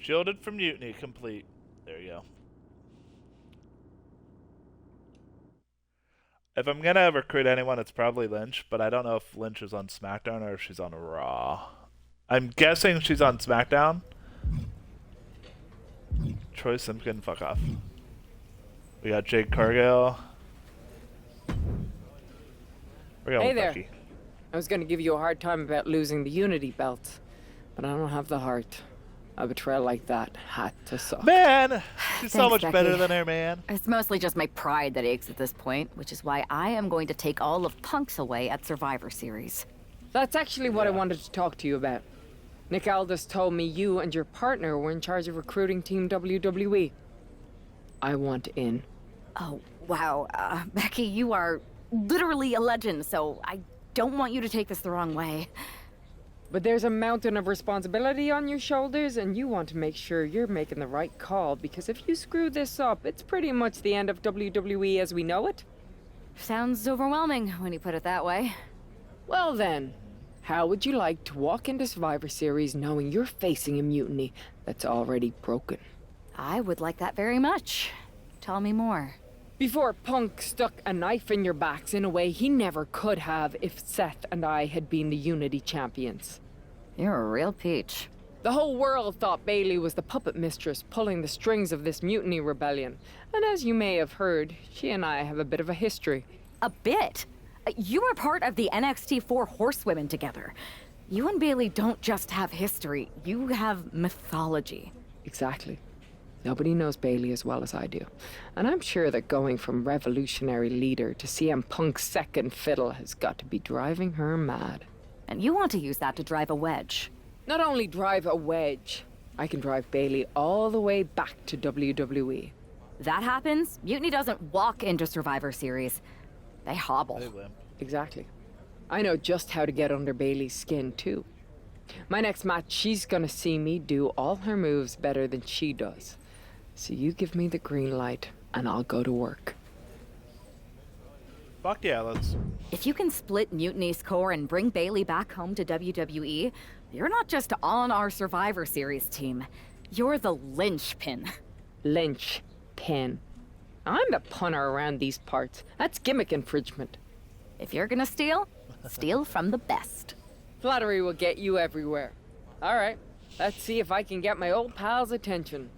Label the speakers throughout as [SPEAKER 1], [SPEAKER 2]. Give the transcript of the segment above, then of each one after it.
[SPEAKER 1] Shielded from Mutiny, complete. There you go. If I'm gonna recruit anyone, it's probably Lynch, but I don't know if Lynch is on SmackDown or if she's on Raw. I'm guessing she's on SmackDown. Troy Simpkin, fuck off. We got Jade Cargill.
[SPEAKER 2] Hey there. Becky. I was gonna give you a hard time about losing the Unity belt, but I don't have the heart. A betrayal like that had to suck.
[SPEAKER 1] Man, she's so much
[SPEAKER 3] Becky.
[SPEAKER 1] better than her, man.
[SPEAKER 3] It's mostly just my pride that aches at this point, which is why I am going to take all of Punk's away at Survivor Series.
[SPEAKER 2] That's actually what I wanted to talk to you about. Nick Aldis told me you and your partner were in charge of recruiting Team WWE. I want in.
[SPEAKER 3] Oh, wow. Becky, you are literally a legend, so I don't want you to take this the wrong way.
[SPEAKER 2] But there's a mountain of responsibility on your shoulders, and you want to make sure you're making the right call, because if you screw this up, it's pretty much the end of WWE as we know it.
[SPEAKER 3] Sounds overwhelming when you put it that way.
[SPEAKER 2] Well then, how would you like to walk into Survivor Series knowing you're facing a mutiny that's already broken?
[SPEAKER 3] I would like that very much. Tell me more.
[SPEAKER 2] Before Punk stuck a knife in your backs in a way he never could have if Seth and I had been the Unity champions.
[SPEAKER 3] You're a real peach.
[SPEAKER 2] The whole world thought Bayley was the puppet mistress pulling the strings of this mutiny rebellion. And as you may have heard, she and I have a bit of a history.
[SPEAKER 3] A bit? You were part of the NXT 4 Horsewomen together. You and Bayley don't just have history, you have mythology.
[SPEAKER 2] Exactly. Nobody knows Bayley as well as I do. And I'm sure that going from revolutionary leader to CM Punk's second fiddle has got to be driving her mad.
[SPEAKER 3] And you want to use that to drive a wedge.
[SPEAKER 2] Not only drive a wedge, I can drive Bayley all the way back to WWE.
[SPEAKER 3] That happens, Mutiny doesn't walk into Survivor Series. They hobble.
[SPEAKER 2] Exactly. I know just how to get under Bayley's skin, too. My next match, she's gonna see me do all her moves better than she does. So you give me the green light, and I'll go to work.
[SPEAKER 1] Fuck yeah, let's...
[SPEAKER 3] If you can split Mutiny's core and bring Bayley back home to WWE, you're not just on our Survivor Series team. You're the linchpin.
[SPEAKER 2] Linchpin. I'm the punter around these parts. That's gimmick infringement.
[SPEAKER 3] If you're gonna steal, steal from the best.
[SPEAKER 2] Flattery will get you everywhere. All right, let's see if I can get my old pal's attention.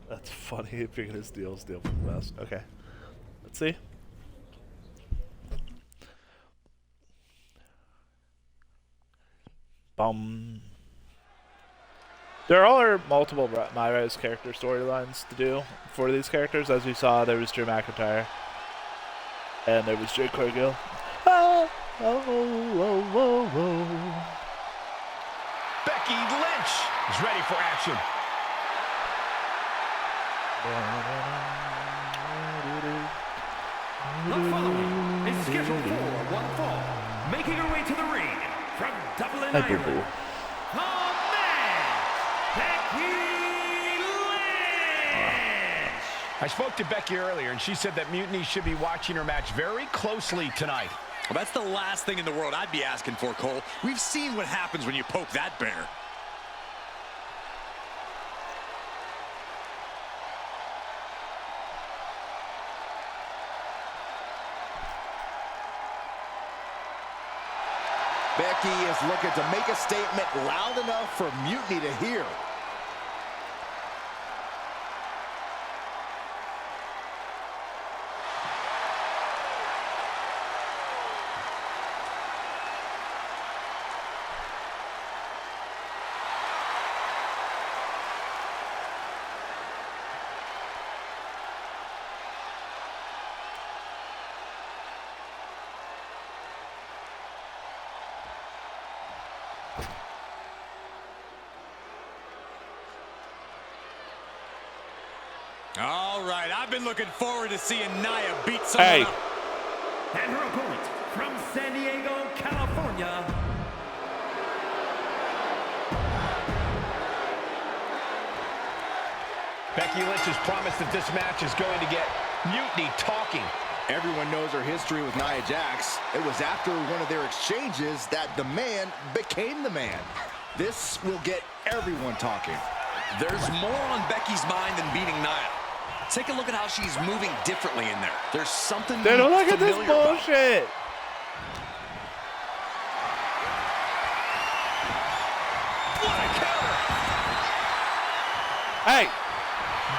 [SPEAKER 1] That's funny. If you're gonna steal from the best. Okay. Let's see. There are multiple MyRISE character storylines to do for these characters. As we saw, there was Drew McIntyre. And there was Jade Cargill. Oh, oh, oh, oh, oh.
[SPEAKER 4] Becky Lynch is ready for action.
[SPEAKER 5] The following is scheduled for one fall, making her way to the ring from Dublin, Ireland. The man, Becky Lynch.
[SPEAKER 4] I spoke to Becky earlier, and she said that Mutiny should be watching her match very closely tonight.
[SPEAKER 6] Well, that's the last thing in the world I'd be asking for, Cole. We've seen what happens when you poke that bear.
[SPEAKER 7] Becky is looking to make a statement loud enough for Mutiny to hear.
[SPEAKER 6] All right, I've been looking forward to seeing Nia beat someone up.
[SPEAKER 5] And her opponent from San Diego, California.
[SPEAKER 4] Becky Lynch has promised that this match is going to get Mutiny talking.
[SPEAKER 7] Everyone knows her history with Nia Jax. It was after one of their exchanges that the man became the man. This will get everyone talking.
[SPEAKER 6] There's more on Becky's mind than beating Nia. Take a look at how she's moving differently in there. There's something
[SPEAKER 1] Dude, look at this
[SPEAKER 6] familiar about it.
[SPEAKER 1] bullshit.
[SPEAKER 6] What a counter!
[SPEAKER 1] Hey,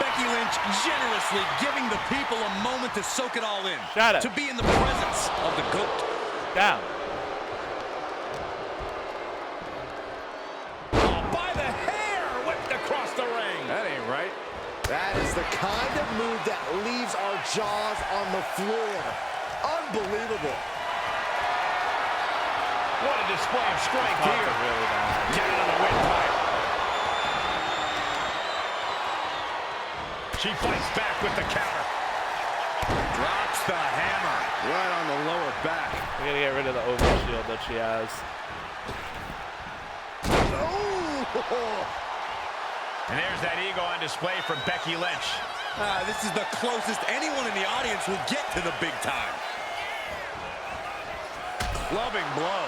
[SPEAKER 6] Becky Lynch generously giving the people a moment to soak it all in.
[SPEAKER 1] Shut up.
[SPEAKER 6] To be in the presence of the GOAT.
[SPEAKER 1] down.
[SPEAKER 4] Oh, by the hair, whipped across the ring.
[SPEAKER 7] That ain't right. That is the kind of move that leaves our jaws on the floor. Unbelievable.
[SPEAKER 4] What a display of strength
[SPEAKER 1] That's
[SPEAKER 4] here.
[SPEAKER 1] really bad.
[SPEAKER 4] Get out of the windpipe. She fights back with the counter. Drops the hammer.
[SPEAKER 7] Right on the lower back.
[SPEAKER 1] We gotta get rid of the overshield that she has.
[SPEAKER 7] Oh!
[SPEAKER 4] And there's that ego on display from Becky Lynch.
[SPEAKER 6] This is the closest anyone in the audience will get to the big time.
[SPEAKER 4] Clubbing blow.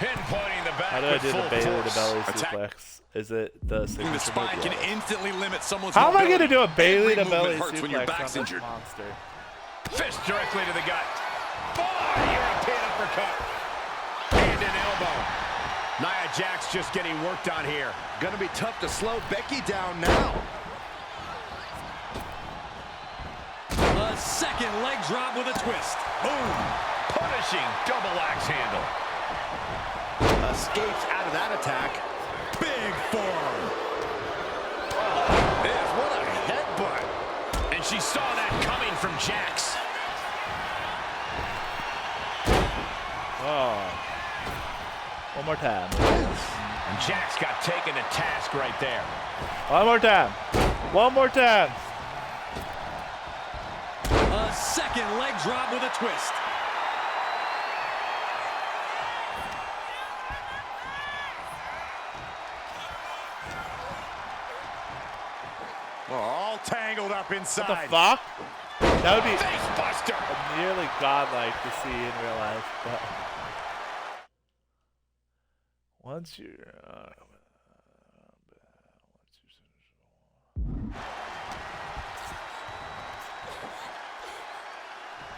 [SPEAKER 4] Pinpointing the back
[SPEAKER 1] How do I
[SPEAKER 4] with
[SPEAKER 1] do the
[SPEAKER 4] full
[SPEAKER 1] Bailey to
[SPEAKER 4] force.
[SPEAKER 1] belly
[SPEAKER 6] Attack.
[SPEAKER 1] suplex? Is it the
[SPEAKER 6] The
[SPEAKER 1] signature
[SPEAKER 6] spine
[SPEAKER 1] move?
[SPEAKER 6] can
[SPEAKER 1] Yeah.
[SPEAKER 6] instantly limit someone's
[SPEAKER 1] How am I
[SPEAKER 6] mobility.
[SPEAKER 1] gonna do a Bailey
[SPEAKER 6] Every
[SPEAKER 1] to belly
[SPEAKER 6] movement hurts when your
[SPEAKER 1] suplex on
[SPEAKER 6] back's
[SPEAKER 1] this
[SPEAKER 6] injured.
[SPEAKER 1] monster?
[SPEAKER 4] Fist directly to the gut. Oh, European uppercut. Hand and elbow. Nia Jax just getting worked on here.
[SPEAKER 7] Gonna be tough to slow Becky down now.
[SPEAKER 6] A second leg drop with a twist.
[SPEAKER 4] Boom. Punishing double axe handle.
[SPEAKER 7] Escapes out of that attack.
[SPEAKER 6] Big forearm.
[SPEAKER 7] Yes, what a headbutt.
[SPEAKER 4] And she saw that coming from Jax.
[SPEAKER 1] Oh. One more time.
[SPEAKER 4] And Jax got taken to task right there.
[SPEAKER 1] One more time. One more time.
[SPEAKER 6] A second leg drop with a twist.
[SPEAKER 4] Well, all tangled up
[SPEAKER 1] What
[SPEAKER 4] inside.
[SPEAKER 1] the fuck? That would be
[SPEAKER 4] Face buster.
[SPEAKER 1] nearly godlike to see in real life. But once you're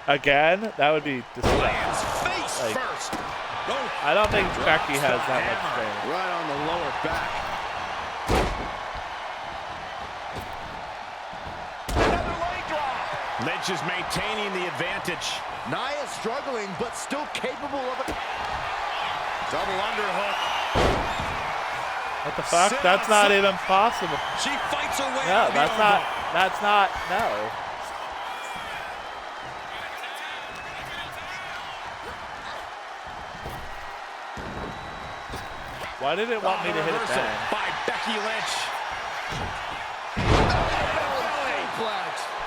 [SPEAKER 1] again, that would be disgusting.
[SPEAKER 4] Lands face
[SPEAKER 1] Like,
[SPEAKER 4] first. Oh,
[SPEAKER 1] I don't think Becky has that much strength.
[SPEAKER 7] Right on the lower back.
[SPEAKER 4] another leg drop. Lynch is maintaining the advantage.
[SPEAKER 7] Nia struggling, but still capable of it. Double underhook.
[SPEAKER 1] What the fuck? That's not even possible.
[SPEAKER 6] She fights her way
[SPEAKER 1] No,
[SPEAKER 6] out of the
[SPEAKER 1] that's not.
[SPEAKER 6] armbar.
[SPEAKER 1] That's not. No. Why did it want me to hit it
[SPEAKER 4] Reversal
[SPEAKER 1] back?
[SPEAKER 4] by Becky Lynch.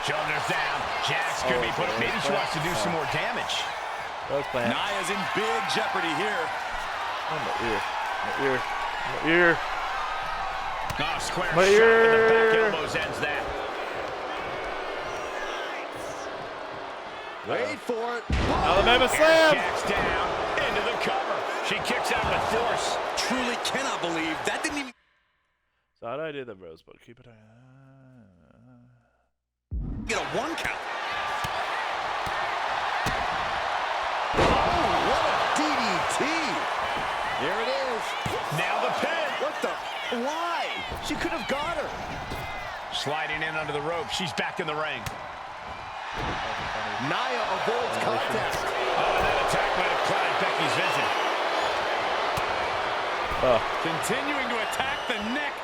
[SPEAKER 4] Shoulders down. Jax could be put. Maybe she wants to do some more damage.
[SPEAKER 1] That was planned.
[SPEAKER 6] Nia's in big jeopardy here.
[SPEAKER 1] Oh, my ear. My ear. My ear.
[SPEAKER 4] Oh, square
[SPEAKER 1] My
[SPEAKER 4] shot with the
[SPEAKER 1] ear.
[SPEAKER 4] back elbows ends that.
[SPEAKER 7] Wait for it.
[SPEAKER 1] Alabama
[SPEAKER 4] Here's
[SPEAKER 1] slam.
[SPEAKER 4] Jax down into the cover. She kicks out with force.
[SPEAKER 6] Truly cannot believe that didn't even
[SPEAKER 1] So how do I do the rosebud? Keep it.
[SPEAKER 6] get a one count.
[SPEAKER 7] Oh, what a DDT. There it is.
[SPEAKER 4] Now the pin.
[SPEAKER 7] What the? Why? She could have got her.
[SPEAKER 4] Sliding in under the rope. She's back in the ring.
[SPEAKER 7] Nia avoids contact.
[SPEAKER 4] Oh, and that attack might have clouded Becky's vision.
[SPEAKER 6] Continuing to attack the neck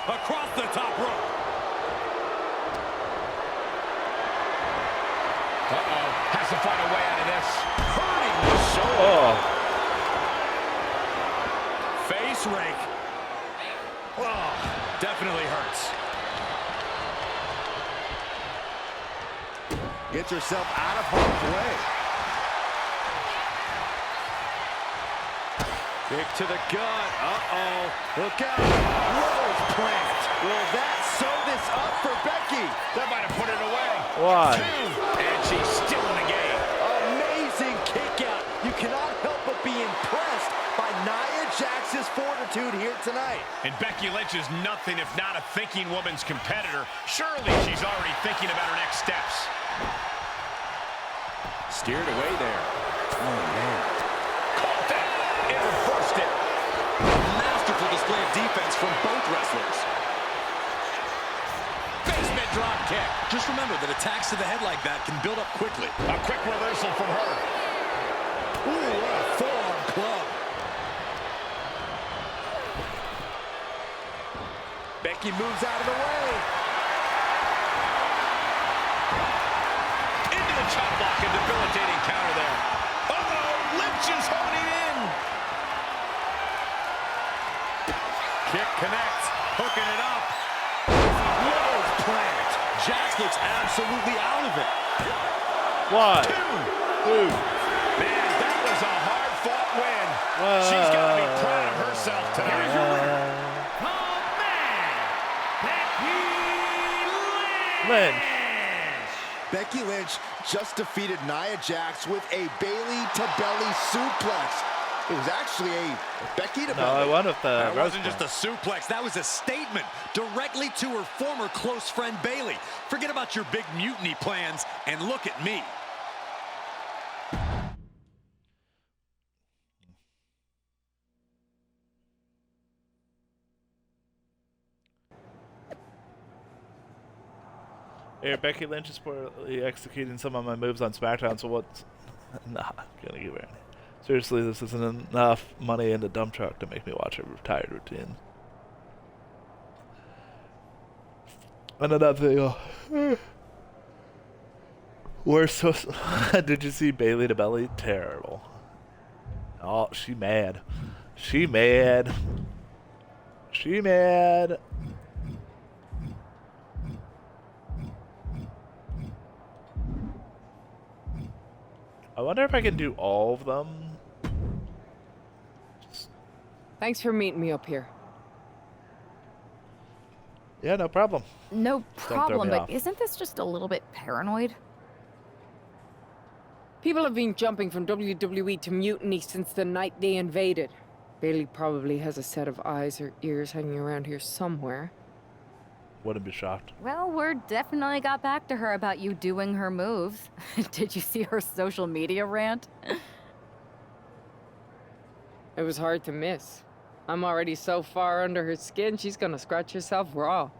[SPEAKER 6] across the top rope.
[SPEAKER 4] Uh-oh. Has to find a way out of this. Hurting the shoulder.
[SPEAKER 1] Oh.
[SPEAKER 6] Face rake. Oh, definitely hurts.
[SPEAKER 7] Gets herself out of harm's way. Kick to the gut. Uh-oh. Look out. Rose plant. Will that sew this up for Becky?
[SPEAKER 4] That might have put it away.
[SPEAKER 1] Why?
[SPEAKER 4] And she's still in the game.
[SPEAKER 7] Amazing kick out. You cannot help but be impressed by Nia attitude here tonight.
[SPEAKER 4] And Becky Lynch is nothing if not a thinking woman's competitor. Surely she's already thinking about her next steps.
[SPEAKER 6] Steered away there.
[SPEAKER 7] Oh, man.
[SPEAKER 4] Caught that and reversed it.
[SPEAKER 6] Masterful display of defense from both wrestlers.
[SPEAKER 4] Basement drop kick.
[SPEAKER 6] Just remember that attacks to the head like that can build up quickly.
[SPEAKER 4] A quick reversal from her.
[SPEAKER 7] Ooh, what a forearm club. Becky moves out of the way.
[SPEAKER 4] Into the chop block, a debilitating counter there. Uh-oh, Lynch is holding in. Kick connects, hooking it up.
[SPEAKER 7] Low plant.
[SPEAKER 6] Jax looks absolutely out of it.
[SPEAKER 1] 1, 2.
[SPEAKER 4] Man, that was a hard-fought win. She's got to be proud of herself tonight.
[SPEAKER 1] Lynch.
[SPEAKER 7] Becky Lynch just defeated Nia Jax with a Bayley-to-belly suplex. It was actually a Becky-to-belly.
[SPEAKER 1] No, I won with the
[SPEAKER 6] That
[SPEAKER 1] roast
[SPEAKER 6] wasn't just a suplex. That was a statement directly to her former close friend, Bayley. Forget about your big mutiny plans and look at me.
[SPEAKER 1] Here, Becky Lynch is poorly executing some of my moves on SmackDown, so what's not gonna give her any. Seriously, this isn't enough money in the dump truck to make me watch a retired routine. And another thing, we're so. Did you see Bayley to belly? Terrible. Oh, she mad. She mad. She mad. I wonder if I can do all of them.
[SPEAKER 2] Thanks for meeting me up here.
[SPEAKER 1] Yeah, no problem.
[SPEAKER 3] No
[SPEAKER 1] Don't throw
[SPEAKER 3] problem,
[SPEAKER 1] me
[SPEAKER 3] but
[SPEAKER 1] off.
[SPEAKER 3] isn't this just a little bit paranoid?
[SPEAKER 2] People have been jumping from WWE to Mutiny since the night they invaded. Bayley probably has a set of eyes or ears hanging around here somewhere.
[SPEAKER 1] Wouldn't be shocked.
[SPEAKER 3] Well, word definitely got back to her about you doing her moves. Did you see her social media rant?
[SPEAKER 2] It was hard to miss. I'm already so far under her skin, she's gonna scratch herself raw.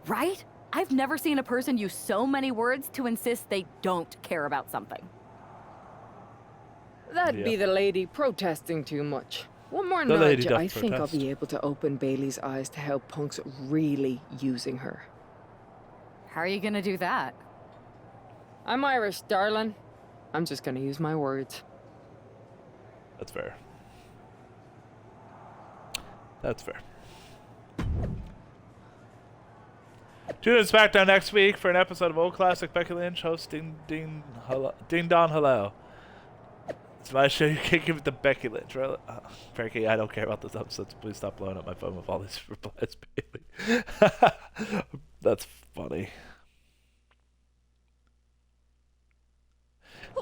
[SPEAKER 3] Right? I've never seen a person use so many words to insist they don't care about something.
[SPEAKER 2] That'd be
[SPEAKER 1] Yep.
[SPEAKER 2] the lady protesting too much. One more
[SPEAKER 1] The lady
[SPEAKER 2] nudge,
[SPEAKER 1] doth
[SPEAKER 2] I think I'll
[SPEAKER 1] protest.
[SPEAKER 2] be able to open Bailey's eyes to how Punk's really using her.
[SPEAKER 3] How are you gonna do that?
[SPEAKER 2] I'm Irish, darling. I'm just gonna use my words.
[SPEAKER 1] That's fair. That's fair. Tune in to SmackDown next week for an episode of Old Classic. Becky Lynch hosting Ding Dong Hello. It's my show. You can't give it to Becky Lynch. Really? Frankie, I don't care about this episode, so please stop blowing up my phone with all these replies, Bailey. That's funny.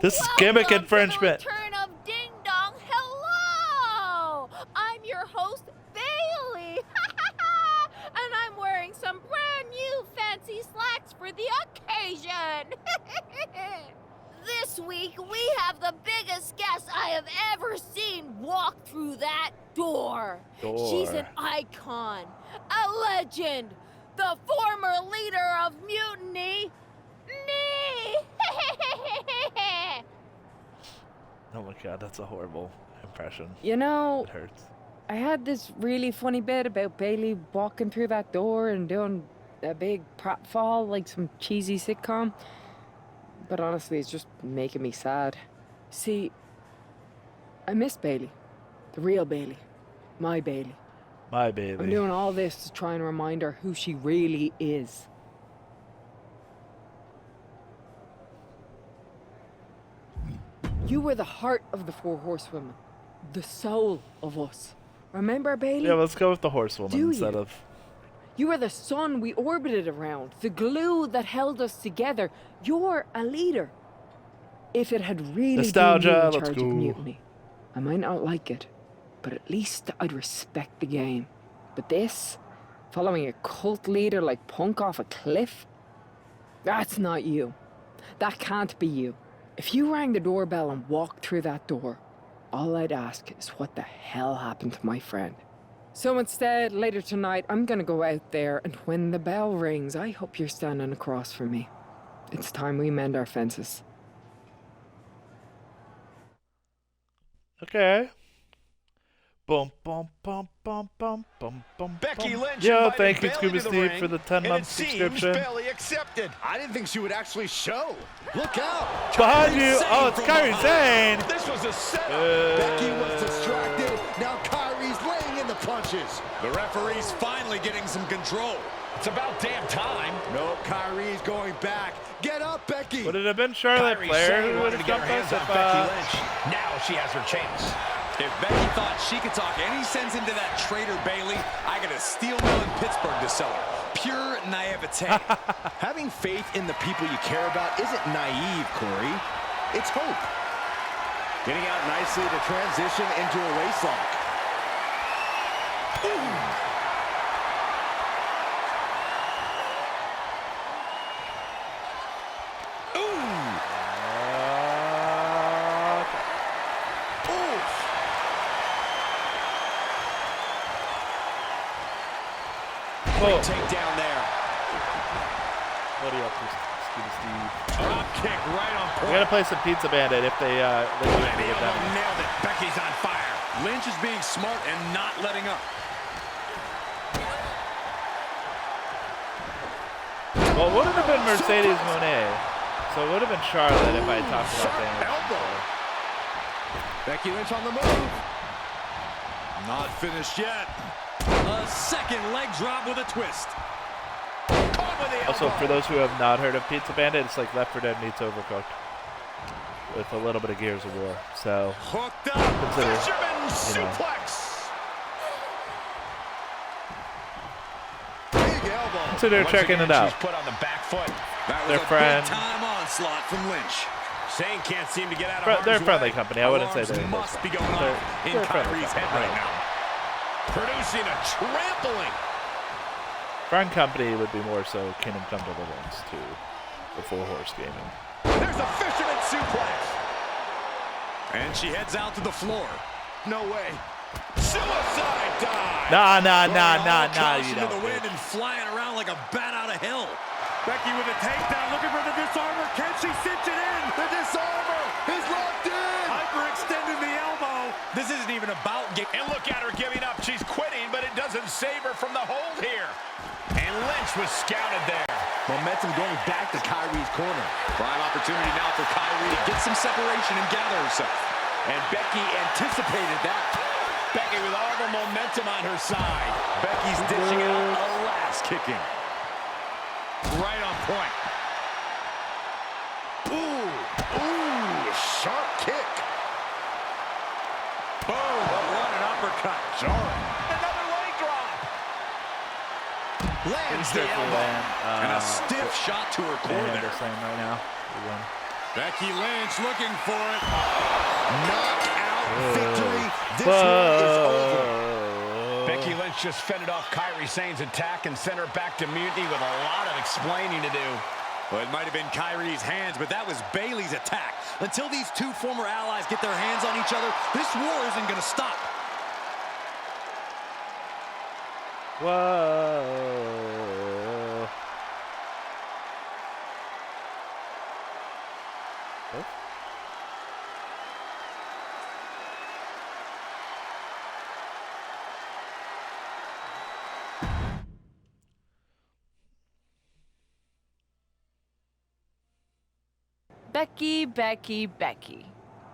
[SPEAKER 1] This is gimmick infringement.
[SPEAKER 8] To the return of Ding Dong. Hello! I'm your host, Bailey. And I'm wearing some brand new fancy slacks for the occasion. This week, we have the biggest guest I have ever seen walk through that door. She's an icon, a legend, the former leader of Mutiny, me.
[SPEAKER 1] Oh my god, that's a horrible impression.
[SPEAKER 2] You know,
[SPEAKER 1] It hurts.
[SPEAKER 2] I had this really funny bit about Bailey walking through that door and doing a big pratfall like some cheesy sitcom. But honestly, it's just making me sad. See, I miss Bailey. The real Bailey. My Bailey.
[SPEAKER 1] My Bailey.
[SPEAKER 2] I'm doing all this to try and remind her who she really is. You were the heart of the Four Horsewomen. The soul of us. Remember, Bailey?
[SPEAKER 1] Yeah, let's go with the horsewoman
[SPEAKER 2] Do
[SPEAKER 1] instead
[SPEAKER 2] you?
[SPEAKER 1] of.
[SPEAKER 2] You were the sun we orbited around, the glue that held us together. You're a leader. If it had really
[SPEAKER 1] Nostalgia,
[SPEAKER 2] been you in
[SPEAKER 1] let's
[SPEAKER 2] charge
[SPEAKER 1] go.
[SPEAKER 2] of Mutiny, I might not like it, but at least I'd respect the game. But this, following a cult leader like Punk off a cliff, that's not you. That can't be you. If you rang the doorbell and walked through that door, all I'd ask is what the hell happened to my friend. So instead, later tonight, I'm gonna go out there, and when the bell rings, I hope you're standing across from me. It's time we mend our fences.
[SPEAKER 1] Okay. Bum bum bum bum bum bum bum.
[SPEAKER 6] Becky Lynch
[SPEAKER 1] Yo,
[SPEAKER 6] invited
[SPEAKER 1] thank you,
[SPEAKER 6] Bayley
[SPEAKER 1] Scuba
[SPEAKER 6] to the
[SPEAKER 1] Steve,
[SPEAKER 6] ring,
[SPEAKER 1] for the
[SPEAKER 6] and
[SPEAKER 1] 10-month
[SPEAKER 6] it seems
[SPEAKER 1] subscription.
[SPEAKER 6] Bayley accepted.
[SPEAKER 7] I didn't think she would actually show. Look out.
[SPEAKER 1] Behind you!
[SPEAKER 6] Sane
[SPEAKER 1] Oh, it's
[SPEAKER 6] from
[SPEAKER 1] Kairi
[SPEAKER 6] behind.
[SPEAKER 1] Sane!
[SPEAKER 6] This was a setup.
[SPEAKER 7] Becky was distracted. Now Kyrie's laying in the punches.
[SPEAKER 6] The referee's finally getting some control. It's about damn time.
[SPEAKER 7] No, Kyrie's going back. Get up, Becky.
[SPEAKER 1] Would it have been Charlotte
[SPEAKER 4] Kairi
[SPEAKER 1] Flair
[SPEAKER 4] Sane
[SPEAKER 1] who would
[SPEAKER 4] wanted
[SPEAKER 1] have
[SPEAKER 4] to get her
[SPEAKER 1] jumped us
[SPEAKER 4] hands
[SPEAKER 1] if,
[SPEAKER 4] on Becky Lynch. Now she has her chance.
[SPEAKER 6] If Becky thought she could talk any sense into that traitor Bayley, I got a steel mill in Pittsburgh to sell her. Pure naivete.
[SPEAKER 7] Having faith in the people you care about isn't naive, Corey. It's hope. Getting out nicely to transition into a waistlock.
[SPEAKER 1] Whoa.
[SPEAKER 6] Takedown there.
[SPEAKER 1] What are you up to, Scuba Steve?
[SPEAKER 6] Drop kick right on
[SPEAKER 1] We
[SPEAKER 6] point.
[SPEAKER 1] gotta play some Pizza Bandit if they do
[SPEAKER 6] And
[SPEAKER 1] get
[SPEAKER 6] the elbow
[SPEAKER 1] that.
[SPEAKER 6] nailed it. Becky's on fire. Lynch is being smart and not letting up.
[SPEAKER 1] Well, it wouldn't have been Mercedes Moné, so it would have been Charlotte if I had talked about things.
[SPEAKER 6] Elbow. Becky Lynch on the move. Not finished yet. A second leg drop with a twist. Caught with the elbow.
[SPEAKER 1] Also, for those who have not heard of Pizza Bandit, it's like Left 4 Dead meets Overcooked with a little bit of Gears of War. So
[SPEAKER 6] Hooked up.
[SPEAKER 1] Consider,
[SPEAKER 6] Fisherman
[SPEAKER 1] you know.
[SPEAKER 6] suplex. Big elbow.
[SPEAKER 1] consider
[SPEAKER 4] Once
[SPEAKER 1] checking
[SPEAKER 4] again,
[SPEAKER 1] it out.
[SPEAKER 4] She's put on the back foot.
[SPEAKER 6] That was
[SPEAKER 1] Their
[SPEAKER 6] a
[SPEAKER 1] friend.
[SPEAKER 6] big-time onslaught from Lynch.
[SPEAKER 4] Sane can't seem to get out of
[SPEAKER 1] They're a
[SPEAKER 4] harm's
[SPEAKER 1] friendly
[SPEAKER 4] way.
[SPEAKER 1] company. I wouldn't say
[SPEAKER 6] Alarms
[SPEAKER 1] they're
[SPEAKER 6] must be going
[SPEAKER 1] They're-
[SPEAKER 6] off in
[SPEAKER 1] they're a friendly
[SPEAKER 6] Kyrie's head
[SPEAKER 1] company.
[SPEAKER 6] right now. Producing a trampling.
[SPEAKER 1] Friend company would be more so Kingdom Come Deliverance to the Four Horse Gaming.
[SPEAKER 6] There's a fisherman suplex. And she heads out to the floor. No way. Suicide dive.
[SPEAKER 1] Nah,
[SPEAKER 6] Caution
[SPEAKER 1] you
[SPEAKER 6] to
[SPEAKER 1] don't.
[SPEAKER 6] the wind
[SPEAKER 1] bitch.
[SPEAKER 6] and flying around like a bat out of hell.
[SPEAKER 5] Becky with a takedown, looking for the disarmer. Can she cinch it in?
[SPEAKER 7] The disarmer is locked in.
[SPEAKER 5] Hyperextending the elbow.
[SPEAKER 6] This isn't even about
[SPEAKER 4] And look at her giving up. She's quitting, but it doesn't save her from the hold here. And Lynch was scouted there.
[SPEAKER 7] Momentum going back to Kyrie's corner.
[SPEAKER 6] prime opportunity now for Kyrie to get some separation and gather herself.
[SPEAKER 4] And Becky anticipated that. Becky with all the momentum on her side.
[SPEAKER 6] Becky's dishing out a last kicking. Right on point.
[SPEAKER 7] Ooh, sharp kick.
[SPEAKER 6] Boom, what an uppercut. Jarring.
[SPEAKER 4] Another leg drop.
[SPEAKER 6] Lands the
[SPEAKER 1] Careful,
[SPEAKER 6] elbow.
[SPEAKER 1] man.
[SPEAKER 6] And a stiff shot to her core
[SPEAKER 1] Handle
[SPEAKER 6] there.
[SPEAKER 1] slam right now. We win.
[SPEAKER 6] Becky Lynch looking for it.
[SPEAKER 7] Knockout victory. This one is over.
[SPEAKER 4] Becky Lynch just fended off Kairi Sane's attack and sent her back to Mutiny with a lot of explaining to do.
[SPEAKER 6] Well, it might have been Kyrie's hands, but that was Bayley's attack. Until these two former allies get their hands on each other, this war isn't going to stop.
[SPEAKER 1] Whoa. Oh.
[SPEAKER 9] Becky, Becky, Becky.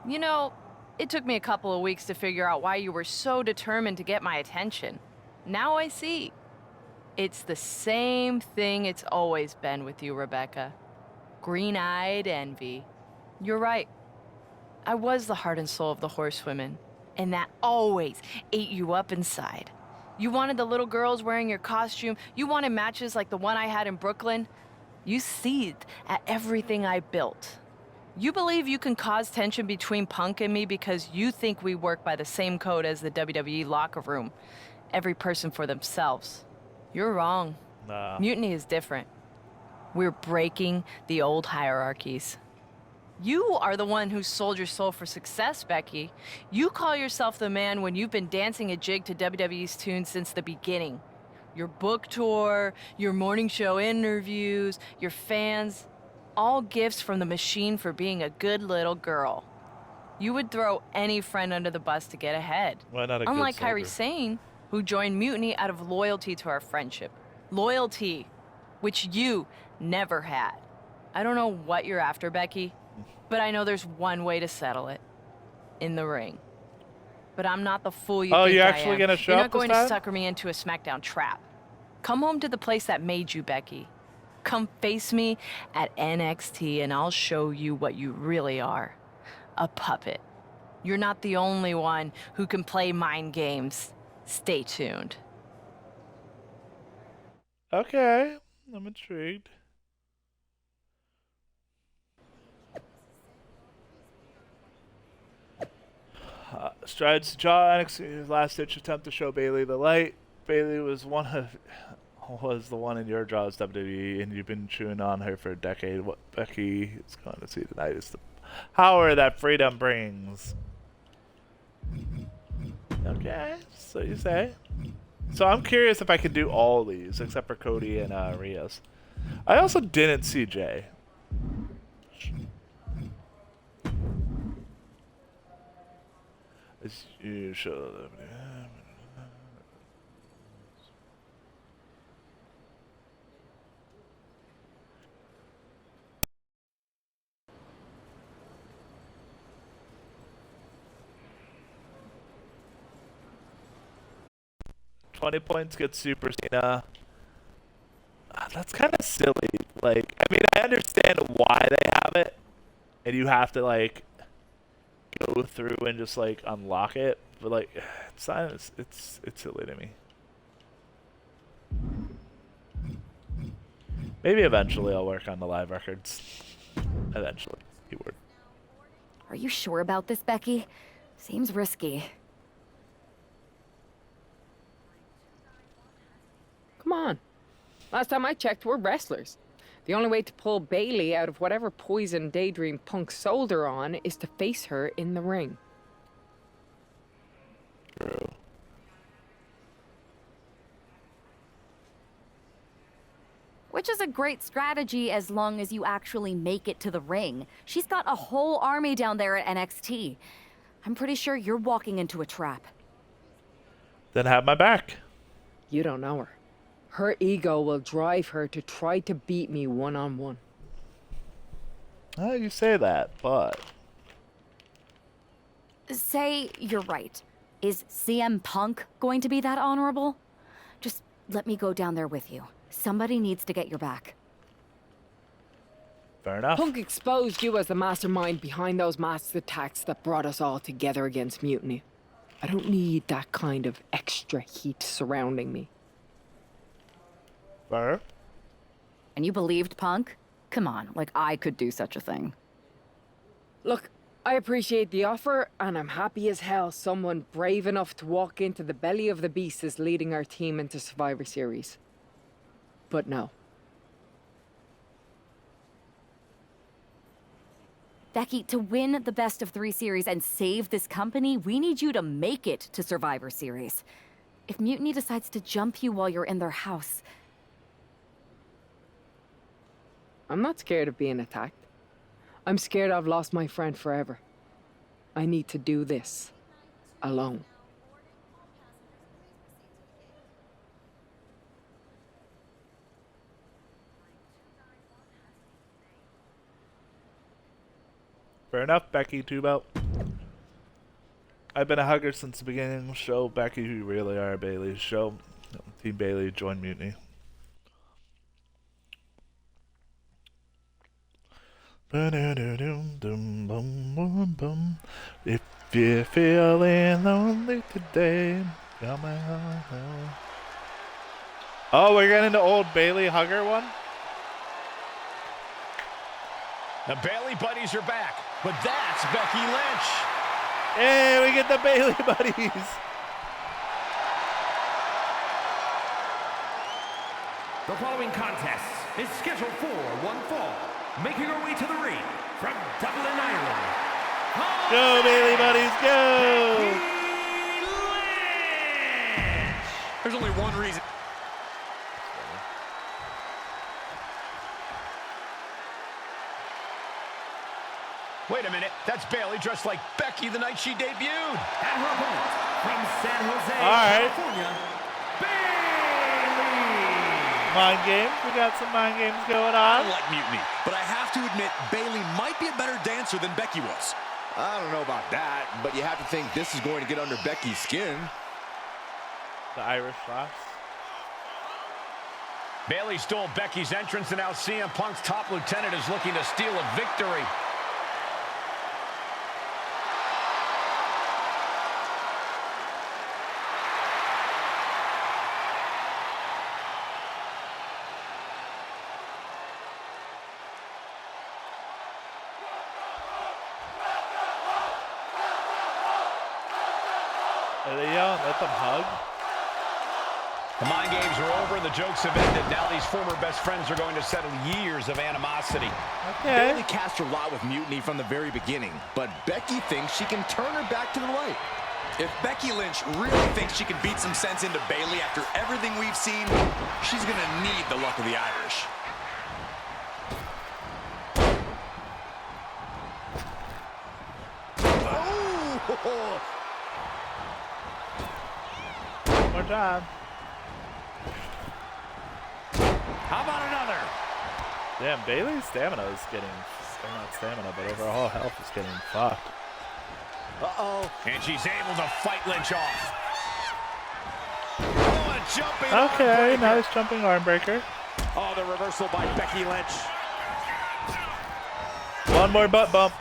[SPEAKER 9] You know, it took me a couple of weeks to figure out why you were so determined to get my attention. Now I see. It's the same thing it's always been with you, Rebecca. Green-eyed envy. You're right. I was the heart and soul of the Horsewomen, and that always ate you up inside. You wanted the little girls wearing your costume. You wanted matches like the one I had in Brooklyn. You seethed at everything I built. You believe you can cause tension between Punk and me because you think we work by the same code as the WWE locker room. Every person for themselves. You're wrong.
[SPEAKER 1] Nah.
[SPEAKER 9] Mutiny is different. We're breaking the old hierarchies. You are the one who sold your soul for success, Becky. You call yourself the man when you've been dancing a jig to WWE's tune since the beginning. Your book tour, your morning show interviews, your fans, all gifts from the machine for being a good little girl. You would throw any friend under the bus to get ahead.
[SPEAKER 1] Why not a
[SPEAKER 9] Unlike
[SPEAKER 1] good soldier?
[SPEAKER 9] Kairi Sane, who joined Mutiny out of loyalty to our friendship. Loyalty, which you never had. I don't know what you're after, Becky, but I know there's one way to settle it. In the ring. But I'm not the fool you think I am.
[SPEAKER 1] Oh, you're actually gonna show
[SPEAKER 9] You're
[SPEAKER 1] up
[SPEAKER 9] not going
[SPEAKER 1] this
[SPEAKER 9] to
[SPEAKER 1] time?
[SPEAKER 9] sucker me into a SmackDown trap. Come home to the place that made you, Becky. Come face me at NXT and I'll show you what you really are. A puppet. You're not the only one who can play mind games. Stay tuned.
[SPEAKER 1] Okay, I'm intrigued. Strides to jaw NXT's last-ditch attempt to show Bayley the light. Bayley was the one in your jaws, WWE, and you've been chewing on her for a decade. What Becky is going to see tonight is the power that freedom brings. Okay, so you say. So I'm curious if I can do all these except for Cody and Rios. I also didn't see Jay. As you show them. 20 points gets Super Cena. That's kind of silly. Like, I mean, I understand why they have it, and you have to like go through and just like unlock it, but like, it's silly to me. Maybe eventually I'll work on the live records. Eventually, keyword.
[SPEAKER 3] Are you sure about this, Becky? Seems risky.
[SPEAKER 2] Come on. Last time I checked, we're wrestlers. The only way to pull Bayley out of whatever poison daydream Punk sold her on is to face her in the ring.
[SPEAKER 1] True.
[SPEAKER 3] Which is a great strategy as long as you actually make it to the ring. She's got a whole army down there at NXT. I'm pretty sure you're walking into a trap.
[SPEAKER 1] Then have my back.
[SPEAKER 2] You don't know her. Her ego will drive her to try to beat me one-on-one.
[SPEAKER 1] You say that, but...
[SPEAKER 3] Say you're right. Is CM Punk going to be that honorable? Just let me go down there with you. Somebody needs to get your back.
[SPEAKER 1] Fair enough.
[SPEAKER 2] Punk exposed you as the mastermind behind those masked attacks that brought us all together against Mutiny. I don't need that kind of extra heat surrounding me.
[SPEAKER 1] Fair.
[SPEAKER 3] And you believed Punk? Come on, like I could do such a thing.
[SPEAKER 2] Look, I appreciate the offer, and I'm happy as hell someone brave enough to walk into the belly of the beast is leading our team into Survivor Series. But no.
[SPEAKER 3] Becky, to win the best of 3 series and save this company, we need you to make it to Survivor Series. If Mutiny decides to jump you while you're in their house...
[SPEAKER 2] I'm not scared of being attacked. I'm scared I've lost my friend forever. I need to do this alone.
[SPEAKER 1] Fair enough, Becky, 2-belt. I've been a hugger since the beginning. Show Becky who you really are, Bayley. Show Team Bayley join Mutiny. If you're feeling lonely today, come on. Oh, we're getting the old Bayley hugger one?
[SPEAKER 4] The Bailey buddies are back, but that's Becky Lynch.
[SPEAKER 1] Hey, we get the Bailey buddies.
[SPEAKER 5] The following contest is scheduled for one fall. Making her way to the ring from Dublin, Ireland.
[SPEAKER 1] Go, Bailey buddies, go!
[SPEAKER 5] Becky Lynch!
[SPEAKER 6] There's only one reason.
[SPEAKER 4] Wait a minute, that's Bailey dressed like Becky the night she debuted.
[SPEAKER 5] And her opponent from San Jose,
[SPEAKER 1] right.
[SPEAKER 5] California, Bailey!
[SPEAKER 1] Mind games, we got some mind games going
[SPEAKER 6] I
[SPEAKER 1] on.
[SPEAKER 6] like Mutiny, but I have to admit Bailey might be a better dancer than Becky was.
[SPEAKER 7] I don't know about that, but you have to think this is going to get under Becky's skin.
[SPEAKER 1] The Irish Fox.
[SPEAKER 4] Bailey stole Becky's entrance, and now CM Punk's top lieutenant is looking to steal a victory.
[SPEAKER 1] Are they yelling, let them hug?
[SPEAKER 4] The mind games are over and the jokes have ended. Now these former best friends are going to settle years of animosity.
[SPEAKER 1] Okay.
[SPEAKER 7] Bailey cast her lot with Mutiny from the very beginning, but Becky thinks she can turn her back to the light.
[SPEAKER 6] If Becky Lynch really thinks she can beat some sense into Bailey after everything we've seen, she's going to need the luck of the Irish.
[SPEAKER 7] Oh!
[SPEAKER 1] One more time.
[SPEAKER 5] How about another?
[SPEAKER 1] Damn, Bailey's stamina is getting, or not stamina, but overall health is getting fucked.
[SPEAKER 7] Uh-oh.
[SPEAKER 4] And she's able to fight Lynch off. Oh, a jumping
[SPEAKER 1] Okay,
[SPEAKER 4] arm breaker.
[SPEAKER 1] nice jumping arm breaker.
[SPEAKER 4] Oh, the reversal by Becky Lynch.
[SPEAKER 1] One more butt bump.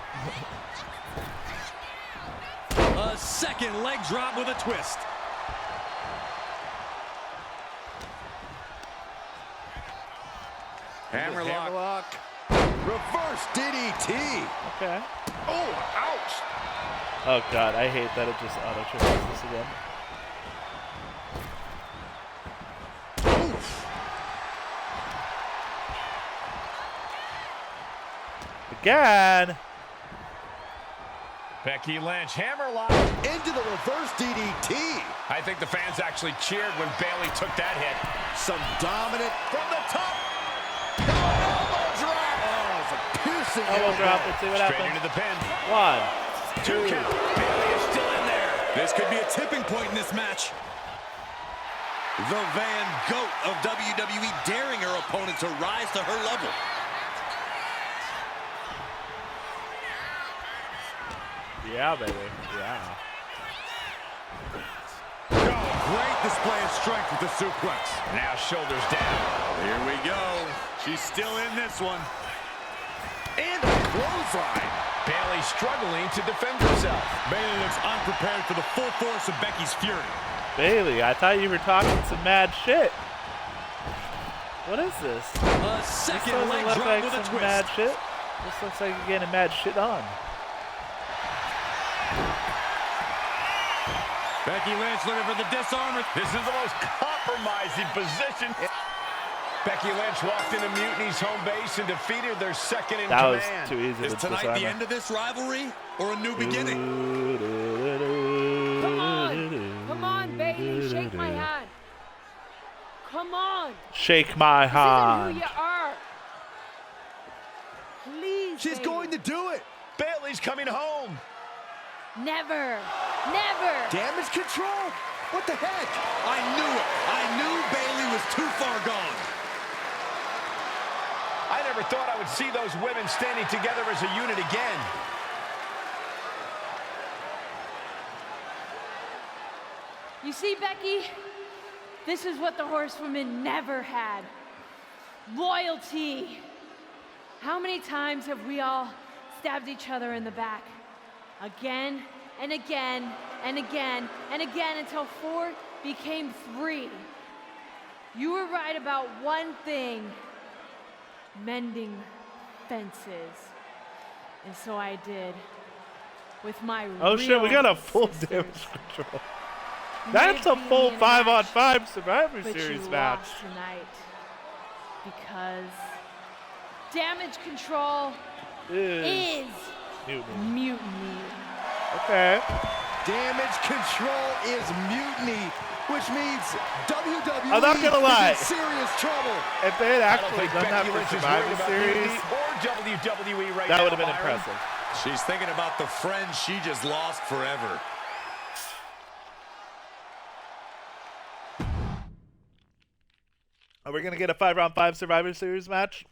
[SPEAKER 6] A second leg drop with a twist.
[SPEAKER 7] Hammerlock. Reverse DDT.
[SPEAKER 1] Okay.
[SPEAKER 7] Oh, ouch.
[SPEAKER 1] Oh god, I hate that it just auto triggers this again.
[SPEAKER 7] Oof.
[SPEAKER 1] Again.
[SPEAKER 4] Becky Lynch, hammerlock.
[SPEAKER 7] Into the reverse DDT.
[SPEAKER 4] I think the fans actually cheered when Bailey took that hit.
[SPEAKER 7] Some dominant from the top. Elbow drop. Oh, it's a piercing
[SPEAKER 1] Elbow drop. Let's see what
[SPEAKER 4] Straight
[SPEAKER 1] happens.
[SPEAKER 4] into the pin.
[SPEAKER 1] 1,
[SPEAKER 4] 2 count. Bailey is still in there.
[SPEAKER 6] This could be a tipping point in this match. The Van Goat of WWE daring her opponent to rise to her level.
[SPEAKER 1] Yeah, baby. Yeah.
[SPEAKER 6] Great display of strength with the suplex.
[SPEAKER 4] Now shoulders down.
[SPEAKER 6] Here we go. She's still in this one.
[SPEAKER 7] And a clothesline.
[SPEAKER 4] Bailey struggling to defend herself.
[SPEAKER 6] Bailey looks unprepared for the full force of Becky's fury.
[SPEAKER 1] Bailey, I thought you were talking some mad shit. What is this?
[SPEAKER 6] A
[SPEAKER 1] This
[SPEAKER 6] second
[SPEAKER 1] doesn't
[SPEAKER 6] leg
[SPEAKER 1] look
[SPEAKER 6] drop
[SPEAKER 1] like
[SPEAKER 6] with a
[SPEAKER 1] some
[SPEAKER 6] twist.
[SPEAKER 1] mad shit. This looks like you're getting mad shit on.
[SPEAKER 6] Becky Lynch looking for the disarm.
[SPEAKER 4] This is the most compromising position. Becky Lynch walked into Mutiny's home base and defeated their second in
[SPEAKER 1] That was
[SPEAKER 4] command.
[SPEAKER 1] too easy
[SPEAKER 6] Is
[SPEAKER 1] to
[SPEAKER 6] tonight
[SPEAKER 1] disarm
[SPEAKER 6] the
[SPEAKER 1] her.
[SPEAKER 6] end of this rivalry or a new beginning?
[SPEAKER 8] Come on, Bailey, shake my hand. Come on.
[SPEAKER 1] Shake my
[SPEAKER 8] This isn't
[SPEAKER 1] hand.
[SPEAKER 8] who you are. Please,
[SPEAKER 7] She's
[SPEAKER 8] Bailey.
[SPEAKER 7] going to do it.
[SPEAKER 4] Bailey's coming home.
[SPEAKER 8] Never. Never.
[SPEAKER 7] Damage control. What the heck?
[SPEAKER 6] I knew it. I knew Bailey was too far gone.
[SPEAKER 4] I never thought I would see those women standing together as a unit again.
[SPEAKER 8] You see, Becky? This is what the horsewomen never had. Loyalty. How many times have we all stabbed each other in the back? Again and again and again and again until 4 became 3. You were right about one thing. Mending fences.
[SPEAKER 9] And so I did. With my
[SPEAKER 1] Oh shit, we got a full
[SPEAKER 9] sisters.
[SPEAKER 1] damage control. That's a full 5-on-5 Survivor
[SPEAKER 9] But
[SPEAKER 1] Series
[SPEAKER 9] you
[SPEAKER 1] match.
[SPEAKER 9] lost tonight because damage control is mutiny.
[SPEAKER 1] Okay.
[SPEAKER 7] Damage control is mutiny, which means WWE
[SPEAKER 1] I'm not gonna lie.
[SPEAKER 7] is in serious trouble.
[SPEAKER 1] If they had
[SPEAKER 4] I don't
[SPEAKER 1] actually
[SPEAKER 4] think
[SPEAKER 1] done that
[SPEAKER 4] Becky
[SPEAKER 1] for
[SPEAKER 4] Lynch is
[SPEAKER 1] Survivor
[SPEAKER 4] worried about
[SPEAKER 1] Series,
[SPEAKER 4] Mutiny or WWE right
[SPEAKER 1] that
[SPEAKER 4] now,
[SPEAKER 1] would have been
[SPEAKER 4] Byron.
[SPEAKER 1] impressive.
[SPEAKER 6] She's thinking about the friend she just lost forever.
[SPEAKER 1] Are we gonna get a 5-on-5 Survivor Series match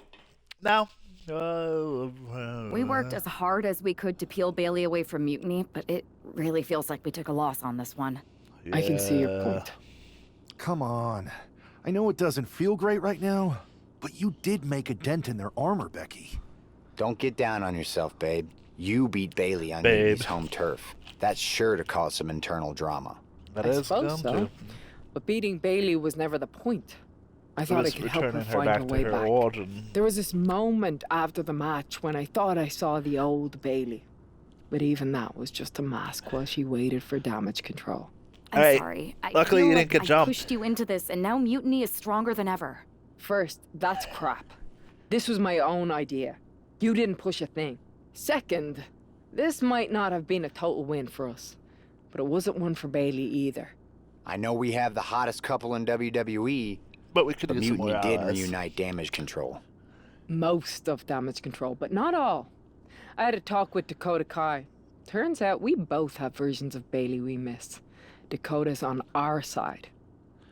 [SPEAKER 1] now?
[SPEAKER 3] We worked as hard as we could to peel Bailey away from Mutiny, but it really feels like we took a loss on this one.
[SPEAKER 2] I can see your point.
[SPEAKER 10] Come on. I know it doesn't feel great right now, but you did make a dent in their armor, Becky.
[SPEAKER 11] Don't get down on yourself, babe. You beat Bailey on
[SPEAKER 1] Babe.
[SPEAKER 11] Mutiny's home turf. That's sure to cause some internal drama.
[SPEAKER 1] That
[SPEAKER 2] I
[SPEAKER 1] is
[SPEAKER 2] suppose
[SPEAKER 1] dumb
[SPEAKER 2] so.
[SPEAKER 1] too.
[SPEAKER 2] But beating Bailey was never the point. I
[SPEAKER 1] It
[SPEAKER 2] thought I
[SPEAKER 1] was
[SPEAKER 2] could help her
[SPEAKER 1] returning her
[SPEAKER 2] find
[SPEAKER 1] back
[SPEAKER 2] her
[SPEAKER 1] to
[SPEAKER 2] way
[SPEAKER 1] her
[SPEAKER 2] back.
[SPEAKER 1] origin.
[SPEAKER 2] There was this moment after the match when I thought I saw the old Bailey. But even that was just a mask while she waited for damage control.
[SPEAKER 3] I'm
[SPEAKER 1] Hey,
[SPEAKER 3] sorry. I
[SPEAKER 1] luckily
[SPEAKER 3] feel
[SPEAKER 1] you
[SPEAKER 3] like
[SPEAKER 1] didn't get
[SPEAKER 3] I
[SPEAKER 1] jumped.
[SPEAKER 3] pushed you into this, and now Mutiny is stronger than ever.
[SPEAKER 2] First, that's crap. This was my own idea. You didn't push a thing. Second, this might not have been a total win for us. But it wasn't one for Bailey either.
[SPEAKER 11] I know we have the hottest couple in WWE,
[SPEAKER 1] But we could
[SPEAKER 11] but
[SPEAKER 1] use some
[SPEAKER 11] Mutiny
[SPEAKER 1] more
[SPEAKER 11] did
[SPEAKER 1] allies.
[SPEAKER 11] reunite damage control.
[SPEAKER 2] Most of damage control, but not all. I had a talk with Dakota Kai. Turns out we both have versions of Bailey we miss. Dakota's on our side.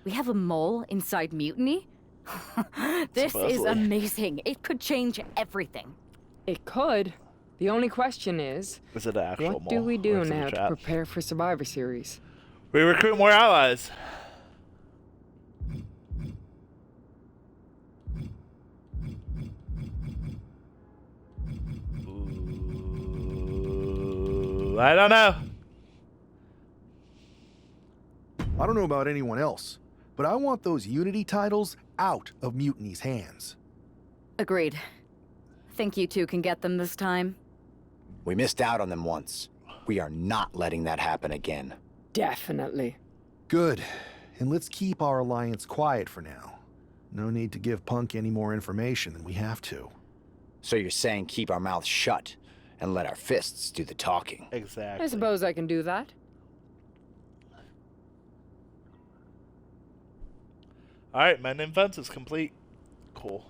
[SPEAKER 3] We have a mole inside Mutiny? This is
[SPEAKER 1] Supposedly.
[SPEAKER 3] amazing. It could change everything.
[SPEAKER 2] It could. The only question is,
[SPEAKER 1] Is it an actual
[SPEAKER 2] what do
[SPEAKER 1] mole,
[SPEAKER 2] we
[SPEAKER 1] or
[SPEAKER 2] do
[SPEAKER 1] is it a
[SPEAKER 2] now to
[SPEAKER 1] trap?
[SPEAKER 2] prepare for Survivor Series?
[SPEAKER 1] We recruit more allies. Ooh, I don't know.
[SPEAKER 10] I don't know about anyone else, but I want those Unity titles out of Mutiny's hands.
[SPEAKER 3] Agreed. Think you two can get them this time?
[SPEAKER 11] We missed out on them once. We are not letting that happen again.
[SPEAKER 2] Definitely.
[SPEAKER 10] Good. And let's keep our alliance quiet for now. No need to give Punk any more information than we have to.
[SPEAKER 11] So you're saying keep our mouths shut and let our fists do the talking?
[SPEAKER 1] Exactly.
[SPEAKER 2] I suppose I can do that.
[SPEAKER 1] All right, Mending fence is complete. Cool.